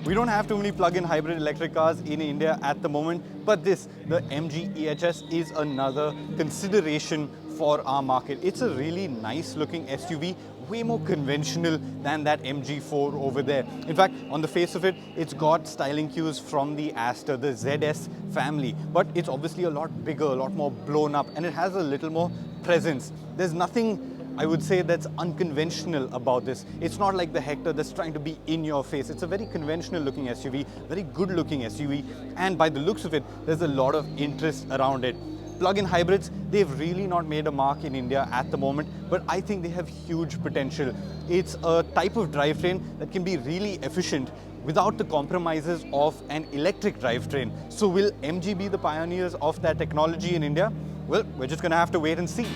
We don't have too many plug-in hybrid electric cars in India at the moment, but the MG EHS is another consideration for our market. It's a really nice looking SUV, way more conventional than that MG4 over there. In fact, on the face of it, it's got styling cues from the Aster, the ZS family, but it's obviously a lot bigger, a lot more blown up, and it has a little more presence. There's nothing, I would say, that's unconventional about this. It's not like the Hector that's trying to be in your face. It's a very conventional looking SUV, very good looking SUV, and by the looks of it, there's a lot of interest around it. Plug-in hybrids, they've really not made a mark in India at the moment, but I think they have huge potential. It's a type of drivetrain that can be really efficient without the compromises of an electric drivetrain. So will MG be the pioneers of that technology in India? Well, we're just gonna have to wait and see.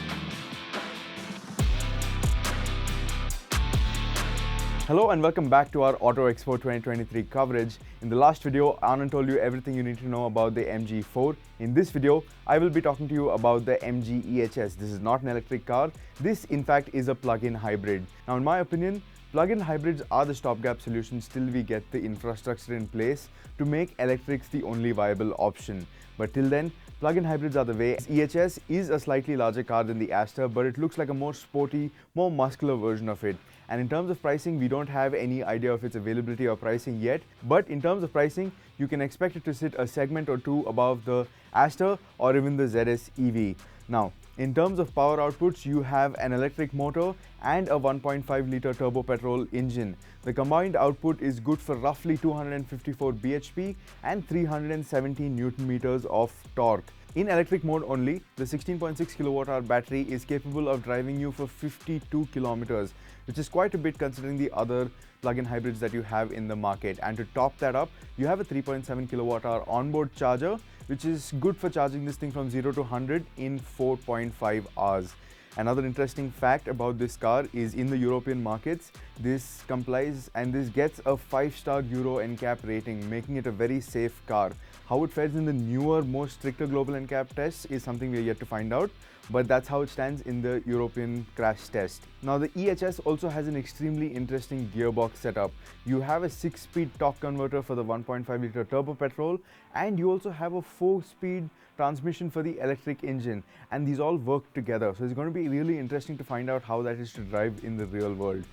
Hello and welcome back to our Auto Expo 2023 coverage. In the last video, Anand told you everything you need to know about the MG4. In this video, I will be talking to you about the MG EHS. This is not an electric car. This, in fact, is a plug-in hybrid. Now, in my opinion, plug-in hybrids are the stopgap solution till we get the infrastructure in place to make electrics the only viable option. But till then, plug-in hybrids are the way. EHS is a slightly larger car than the Aster, but it looks like a more sporty, more muscular version of it. And in terms of pricing, we don't have any idea of its availability or pricing yet. But in terms of pricing, you can expect it to sit a segment or two above the Aster or even the ZS EV. Now, in terms of power outputs, you have an electric motor and a 1.5 litre turbo-petrol engine. The combined output is good for roughly 254 bhp and 370 Newton meters of torque. In electric mode only, the 16.6 kWh battery is capable of driving you for 52 kilometers, which is quite a bit considering the other plug-in hybrids that you have in the market. And to top that up, you have a 3.7 kWh onboard charger, which is good for charging this thing from 0 to 100 in 4.5 hours. Another interesting fact about this car is in the European markets, this complies and this gets a 5-star Euro NCAP rating, making it a very safe car. How it fares in the newer, more stricter global NCAP tests is something we are yet to find out, but that's how it stands in the European crash test. Now, the EHS also has an extremely interesting gearbox setup. You have a 6-speed torque converter for the 1.5 litre turbo-petrol, and you also have a 4-speed transmission for the electric engine, and these all work together. So it's going to be really interesting to find out how that is to drive in the real world.